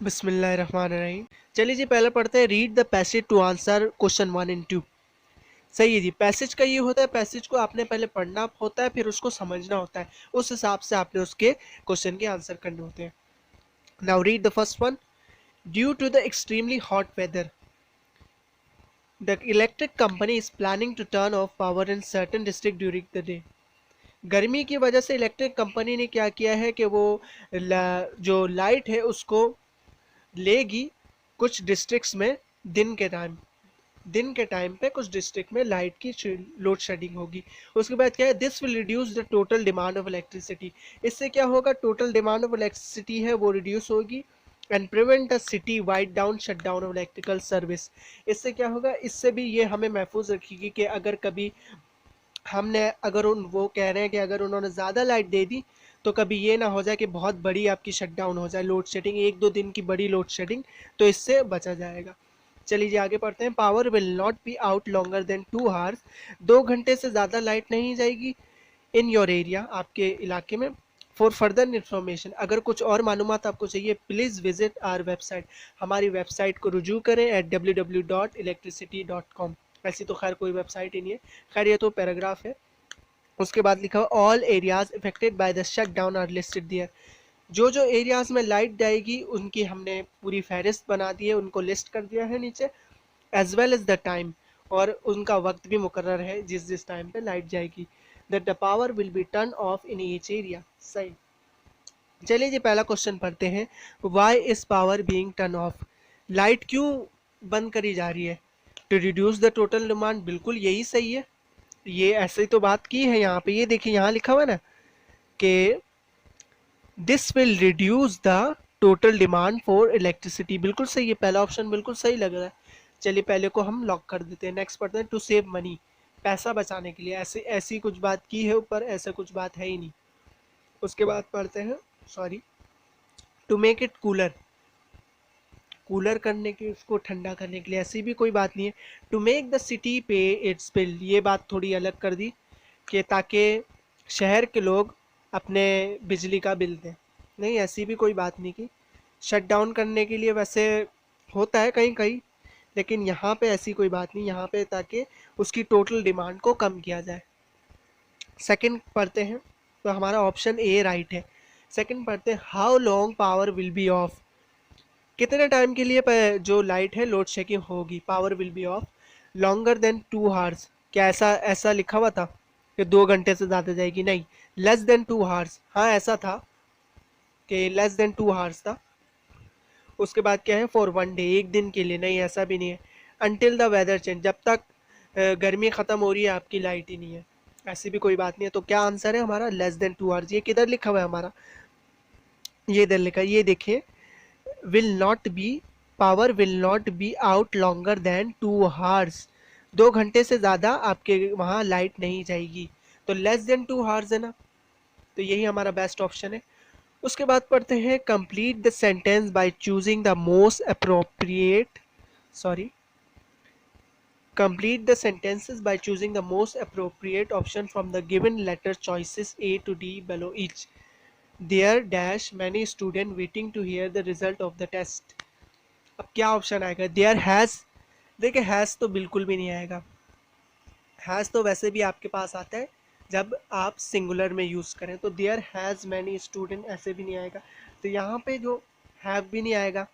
बिस्मिल्लाहिर्रहमानिर्रहीम। चलिए जी पहले पढ़ते हैं, read the passage to answer question 1 and 2। सही है जी। पैसेज का ये होता है, पैसेज को आपने पहले पढ़ना होता है, फिर उसको समझना होता है, उस हिसाब से आपने उसके क्वेश्चन के आंसर करने होते हैं। Now read the first one. Due to the extremely hot weather the electric company is planning to turn off power in certain district during the day. गर्मी की वजह से इलेक्ट्रिक कंपनी ने क्या किया है कि वो जो लाइट है उसको लेगी कुछ डिस्ट्रिक्ट्स में। दिन के टाइम दिन के टाइम पे कुछ डिस्ट्रिक्ट में लाइट की लोड शेडिंग होगी। उसके बाद क्या है, this will reduce the total demand of electricity. इससे क्या होगा, टोटल डिमांड ऑफ इलेक्ट्रिसिटी है वो रिड्यूस होगी। And prevent a city wide down shut down of electrical service. इससे क्या होगा, इससे भी ये हमें महफूज रखेगी कि अगर कभी हमने अगर उन वो कह रहे हैं कि अगर उन्होंने ज़्यादा लाइट दे दी तो कभी ये ना हो जाए कि बहुत बड़ी आपकी शट डाउन हो जाए, लोड शेडिंग, एक दो दिन की बड़ी लोड शेडिंग, तो इससे बचा जाएगा। चलिए जी आगे पढ़ते हैं। Power will not be out longer than 2 hours. 2 घंटे से ज़्यादा लाइट नहीं जाएगी इन योर एरिया, आपके इलाके में। फॉर फर्दर इन्फॉर्मेशन, अगर कुछ और मालूमात आपको चाहिए प्लीज़ विजिट आवर वेबसाइट। हमारी वेबसाइट को रुजू करें www.electricity.com। ऐसी तो खैर कोई वेबसाइट ही नहीं है, खैर ये तो पैराग्राफ है। उसके बाद लिखा हुआ all areas affected by the shut down are listed there. जो जो एरियाज में लाइट जाएगी उनकी हमने पूरी फहरिस्त बना दी है, उनको लिस्ट कर दिया है नीचे। As well as the time, और उनका वक्त भी मुकर्रर है जिस जिस टाइम पे लाइट जाएगी। That the power will be turn off in each area. सही। चलिए जी पहला क्वेश्चन पढ़ते हैं। Why is power being turn off. Light क्यों बंद करी जा रही है? To reduce the total demand. बिल्कुल यही सही है, ये ऐसे ही तो बात की है यहाँ पे। ये देखिए यहाँ लिखा हुआ ना कि this will reduce the total demand for electricity. बिल्कुल सही है, पहला ऑप्शन बिल्कुल सही लग रहा है। चलिए पहले को हम लॉक कर देते हैं। नेक्स्ट पढ़ते हैं, टू सेव मनी। पैसा बचाने के लिए, ऐसे ऐसी कुछ बात की है ऊपर, ऐसा कुछ बात है ही नहीं। उसके बाद पढ़ते हैं, sorry, to make it cooler. Cooler करने के, उसको ठंडा करने के लिए, ऐसी भी कोई बात नहीं है। टू मेक द सिटी पे इट्स बिल, ये बात थोड़ी अलग कर दी कि ताकि शहर के लोग अपने बिजली का बिल दें। नहीं, ऐसी भी कोई बात नहीं की। शट डाउन करने के लिए वैसे होता है कहीं कहीं, लेकिन यहाँ पे ऐसी कोई बात नहीं, यहाँ पे ताकि उसकी टोटल डिमांड को कम किया जाए। सेकंड पढ़ते हैं, तो हमारा ऑप्शन ए राइट है। सेकंड पढ़ते हैं, how long power will B of. कितने टाइम के लिए जो लाइट है लोड शेडिंग होगी, power will B of longer than 2 hours. क्या ऐसा ऐसा लिखा हुआ था कि 2 घंटे से ज़्यादा जाएगी? नहीं, लेस देन 2 आवर्स। हाँ ऐसा था कि लेस देन 2 आवर्स था। उसके बाद क्या है, फॉर 1 डे, एक दिन के लिए। नहीं, ऐसा भी नहीं है। अनटिल द वेदर चेंज, जब तक गर्मी ख़त्म हो रही है आपकी लाइट ही नहीं है, ऐसी भी कोई बात नहीं है। तो क्या आंसर है हमारा? Less than 2 hours. ये किधर लिखा हुआ है हमारा? ये इधर लिखा है, ये देखिए, will not be, power will not be out longer than 2 hours. 2 घंटे से ज़्यादा आपके वहाँ लाइट नहीं जाएगी। तो लेस देन 2 आवर्स है ना, तो यही हमारा बेस्ट ऑप्शन है। उसके बाद पढ़ते हैं, complete the sentence by choosing the most appropriate, sorry, complete the sentences by choosing the most appropriate option from the given letter choices A to D below each. There dash many students waiting to hear the result of the test. अब क्या option आएगा? There has, देखिए has तो बिल्कुल भी नहीं आएगा। Has तो वैसे भी आपके पास आता है जब आप सिंगुलर में यूज़ करें, तो देयर हैज़ मैनी स्टूडेंट ऐसे भी नहीं आएगा। तो यहाँ पे जो हैव भी नहीं आएगा,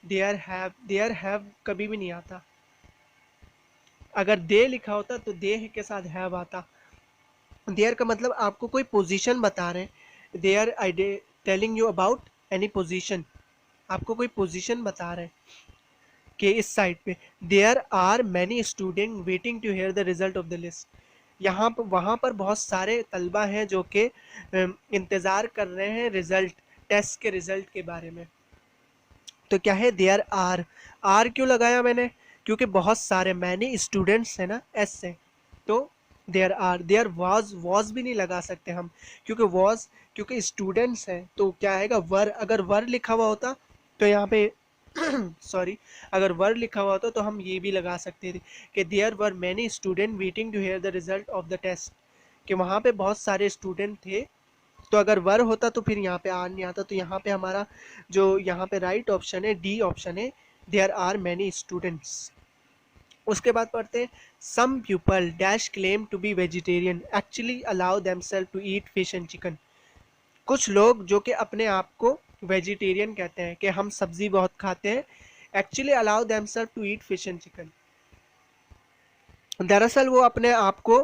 देयर हैव कभी भी नहीं आता। अगर दे लिखा होता तो दे के साथ हैव आता। देयर का मतलब आपको कोई पोजीशन बता रहे हैं। They are I telling you about any position, आपको कोई पोजीशन बता रहे हैं कि इस साइड पे there are many student waiting to hear the result of the list. यहाँ पर वहाँ पर बहुत सारे तलबा हैं जो कि इंतज़ार कर रहे हैं रिजल्ट, टेस्ट के रिजल्ट के बारे में। तो क्या है, देयर आर। आर क्यों लगाया मैंने? क्योंकि बहुत सारे मैनी स्टूडेंट्स हैं ना, एस से, तो देयर आर। देयर वॉज भी नहीं लगा सकते हम, क्योंकि वॉज, क्योंकि स्टूडेंट्स हैं तो क्या आएगा, वर। अगर वर लिखा हुआ होता तो यहाँ पे सॉरी, अगर वर लिखा हुआ होता तो हम ये भी लगा सकते थे कि there were many student waiting to hear the result of the test, कि वहाँ पे बहुत सारे स्टूडेंट थे तो अगर वर होता तो फिर यहाँ पे आर नहीं आता, तो यहाँ पे हमारा जो यहाँ पे राइट ऑप्शन है डी ऑप्शन है, देयर आर मैनी स्टूडेंट्स। उसके बाद पढ़ते हैं some people dash claim to be vegetarian actually allow themselves to eat fish and chicken. कुछ लोग जो कि अपने आप को वेजिटेरियन कहते हैं कि हम सब्जी बहुत खाते हैं, actually allow themselves to eat fish and chicken. दरअसल वो अपने आप को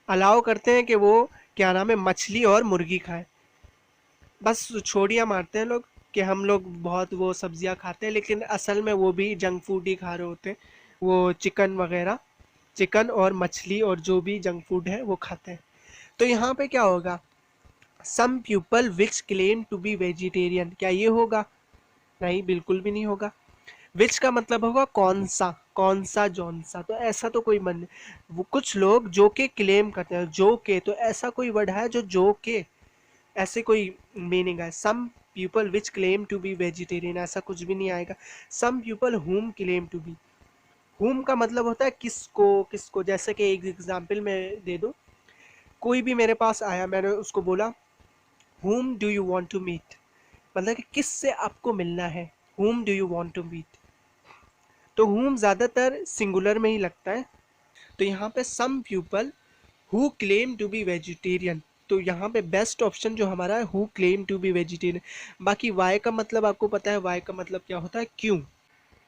अलाउ करते हैं कि वो क्या नाम है मछली और मुर्गी खाएं। बस छोड़ियाँ मारते हैं लोग कि हम लोग बहुत वो सब्जियां खाते हैं, लेकिन असल में वो भी जंक फूड ही खा रहे होते हैं, वो चिकन वगैरह, चिकन और मछली और जो भी जंक फूड है वो खाते हैं। तो यहाँ पे क्या होगा, some people which claim to be vegetarian, क्या ये होगा? नहीं, बिल्कुल भी नहीं होगा। विच का मतलब होगा कौन सा जौन सा, तो ऐसा तो कोई मन, वो कुछ लोग जो के क्लेम करते हैं, जो के तो ऐसा कोई वर्ड है जो के ऐसे कोई मीनिंग है। Some people which claim to be vegetarian ऐसा कुछ भी नहीं आएगा। Some people whom claim to be, whom का मतलब होता है किसको किसको, जैसे कि एक एग्जांपल मैं दे दूं, कोई भी मेरे पास आया, मैंने उसको बोला whom do you want to meet, मतलब कि किस से आपको मिलना है, whom do you want to meet। तो whom ज़्यादातर सिंगुलर में ही लगता है, तो यहाँ पे some people who claim to be vegetarian, तो यहाँ पे बेस्ट ऑप्शन जो हमारा है who claim to be vegetarian। बाकी why का मतलब आपको पता है, why का मतलब क्या होता है, क्यों।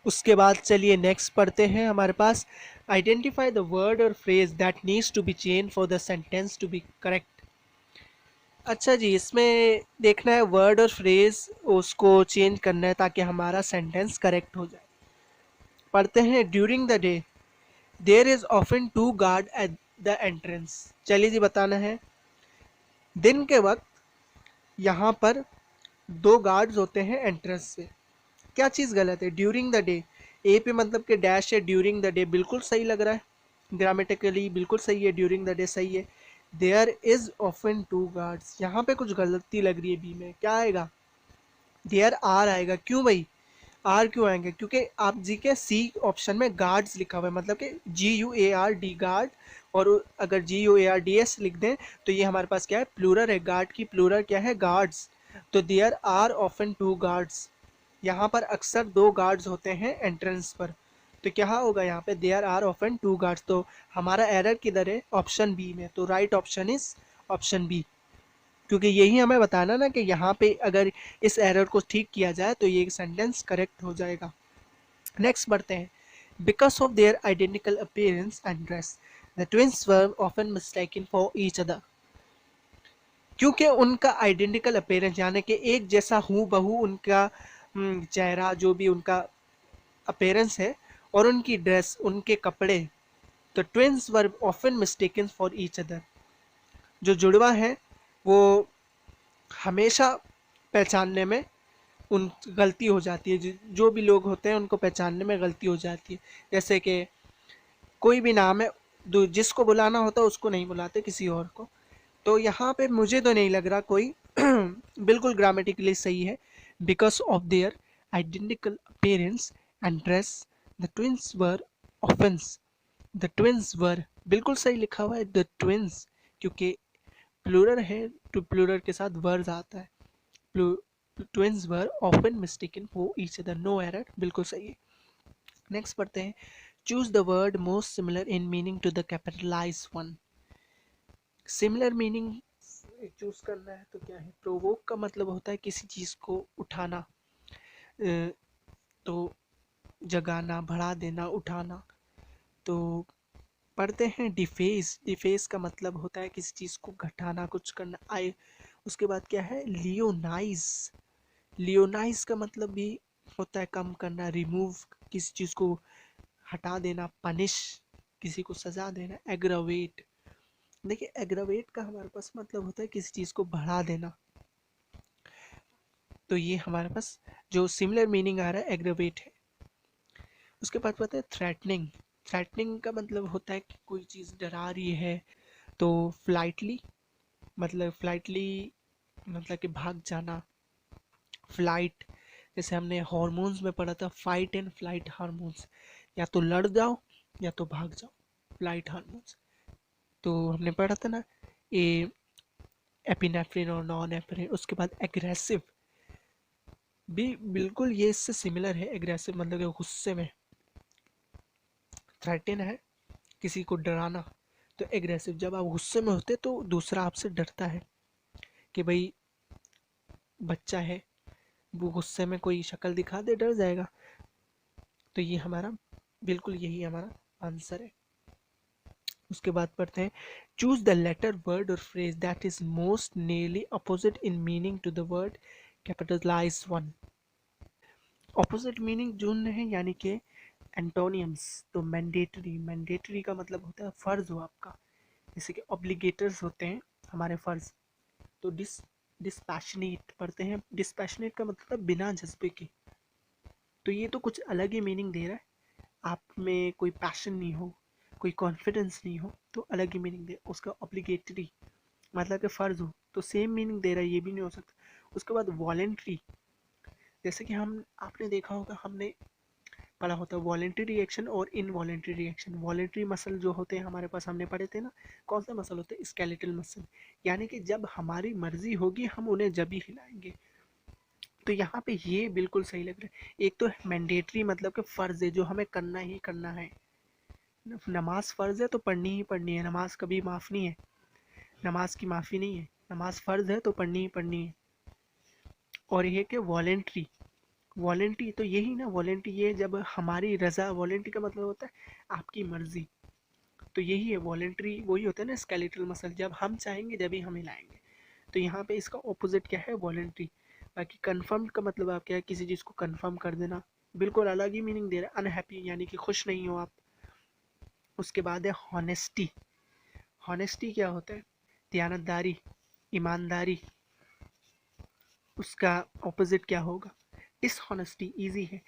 उसके बाद चलिए नेक्स्ट पढ़ते हैं, हमारे पास आइडेंटिफाई द वर्ड और phrase that needs to be change for the sentence to be correct. अच्छा जी, इसमें देखना है वर्ड और फ्रेज उसको चेंज करना है ताकि हमारा सेंटेंस करेक्ट हो जाए। पढ़ते हैं during the day there is often two guard at the entrance. चलिए जी, बताना है दिन के वक्त यहाँ पर दो गार्ड्स होते हैं एंट्रेंस से। क्या चीज़ गलत है, ड्यूरिंग द डे, ए पे मतलब कि डैश है, ड्यूरिंग द डे बिल्कुल सही लग रहा है, ग्रामेटिकली बिल्कुल सही है, ड्यूरिंग द डे सही है। There is often two guards, यहाँ पे कुछ गलती लग रही है, बी में क्या आएगा, देयर आर आएगा। क्यों भाई, आर क्यों आएंगे, क्योंकि आप जी के सी ऑप्शन में गार्ड्स लिखा हुआ है, मतलब कि GUARD गार्ड, और अगर GUARDS लिख दें तो ये हमारे पास क्या है, प्लूरल है, गार्ड की प्लूरल क्या है, गार्ड्स। तो there are often two guards, यहाँ पर अक्सर दो गार्ड्स होते हैं एंट्रेंस पर, तो क्या होगा यहाँ पे, there are often two guards. तो हमारा एरर किधर है, ऑप्शन बी में, तो right option is option B, क्योंकि यही हमें बताना ना कि यहाँ पे अगर इस एरर को ठीक किया जाए तो ये सेंटेंस करेक्ट हो जाएगा। नेक्स्ट बढ़ते हैं, because of their identical appearance and dress the twins were often mistaken for each other. क्योंकि उनका आइडेंटिकल अपीयरेंस यानी कि एक जैसा हूँ बहू उनका चेहरा, जो भी उनका अपीयरेंस है, और उनकी ड्रेस, उनके कपड़े, तो twins were often mistaken for each other, जो जुड़वा है वो हमेशा पहचानने में उन गलती हो जाती है, जो भी लोग होते हैं उनको पहचानने में गलती हो जाती है। जैसे कि कोई भी नाम है, जिसको बुलाना होता है उसको नहीं बुलाते, किसी और को। तो यहाँ पे मुझे तो नहीं लग रहा कोई बिल्कुल ग्रामेटिकली सही है। Because of their identical appearance and dress the twins were offence, the twins were बिल्कुल सही लिखा हुआ है, द ट्विंस, क्योंकि प्लूरल है तो प्लूरल के साथ वर्ज आता है। Twins were often mistaken for each other, no error, बिल्कुल सही है। नेक्स्ट पढ़ते हैं, choose the word most similar in meaning to the capitalize one. Similar meaning choose करना है तो क्या है, प्रोवोक का मतलब होता है किसी चीज को उठाना, तो जगाना, बढ़ा देना, उठाना। तो पढ़ते हैं डिफेस, डिफेस का मतलब होता है किसी चीज को घटाना, कुछ करना। आई, उसके बाद क्या है, लियोनाइज, लियोनाइज का मतलब भी होता है कम करना, रिमूव, किसी चीज़ को हटा देना, पनिश, किसी को सजा देना। एग्रावेट, देखिए एग्रावेट का हमारे पास मतलब होता है किसी चीज़ को बढ़ा देना। तो ये हमारे पास जो सिमिलर मीनिंग आ रहा है एग्रावेट है। उसके बाद पता है थ्रेटनिंग, थ्रेटनिंग का मतलब होता है कि कोई चीज़ डरा रही है। तो फ्लाइटली, मतलब फ्लाइटली मतलब कि भाग जाना। फ्लाइट, जैसे हमने हार्मोन्स में पढ़ा था, फाइट एंड फ्लाइट हार्मोन्स, या तो लड़ जाओ या तो भाग जाओ, फ्लाइट हार्मोन्स। तो हमने पढ़ा था ना, ये एपिनेफ्रिन और नॉन एपिनेफ्रिन। उसके बाद एग्रेसिव भी बिल्कुल ये इससे सिमिलर है। एग्रेसिव मतलब कि गुस्से में, थ्रेटन है किसी को डराना। तो एग्रेसिव, जब आप गुस्से में होते तो दूसरा आपसे डरता है कि भाई बच्चा है, वो गुस्से में कोई शक्ल दिखा दे डर जाएगा। तो ये हमारा बिल्कुल यही हमारा आंसर है। उसके बाद पढ़ते हैं, चूज द लेटर वर्ड और phrase that is most nearly opposite in meaning to the word capitalize one. Opposite meaning ढूंढने हैं, यानी कि एंटोनियम्स। तो मैंडेटरी, मैंडेटरी का मतलब होता है फर्ज हो आपका, जैसे कि ऑब्लिगेटर्स होते हैं हमारे फर्ज। तो डिस्पैशनेट पढ़ते हैं, डिस्पैशनेट का मतलब बिना जज्बे के। तो ये तो कुछ अलग ही मीनिंग दे रहा है, आप में कोई पैशन नहीं हो, कोई कॉन्फिडेंस नहीं हो, तो अलग ही मीनिंग दे। उसका ऑब्लिगेटरी मतलब कि फ़र्ज हो, तो सेम मीनिंग दे रहा है, ये भी नहीं हो सकता। उसके बाद वॉलेंट्री, जैसे कि हम आपने देखा होगा, हमने पढ़ा होता है वॉलेंट्री रिएक्शन और इनवॉलेंट्री रिएक्शन। वॉलेंट्री मसल जो होते हैं हमारे पास, हमने पढ़े थे ना, कौन सा मसल होते हैं, स्केलेटल मसल, यानी कि जब हमारी मर्जी होगी हम उन्हें जब ही हिलाएंगे। तो यहाँ पे ये बिल्कुल सही लग रहा है। एक तो मैंडेटरी मतलब कि फ़र्ज़ है, जो हमें करना ही करना है। नमाज फ़र्ज़ है तो पढ़नी ही पढ़नी है, नमाज कभी माफ़ नहीं है, नमाज की माफ़ी नहीं है, नमाज फ़र्ज़ है तो पढ़नी ही पढ़नी है। और ये कि वॉलेंट्री, वॉलेंट्री तो यही ना, वॉलेंट्री ये जब हमारी रज़ा, वॉलेंट्री का मतलब होता है आपकी मर्ज़ी। तो यही है वॉलेंट्री, वही होता है ना स्केलेटल मसल, जब हम चाहेंगे जब ही हम हिलाएंगे। तो यहाँ पे इसका ऑपोजिट क्या है, वॉलेंट्री। बाकी कन्फर्म्ड का मतलब आप क्या है, किसी चीज़ को कन्फर्म कर देना, बिल्कुल अलग ही मीनिंग दे रहा है। अनहैप्पी यानी कि खुश नहीं हो आप। उसके बाद है हॉनेस्टी। हॉनेस्टी क्या होता है, दयानतदारी, ईमानदारी। उसका ऑपोजिट क्या होगा, डिसहॉनेस्टी। ईजी है,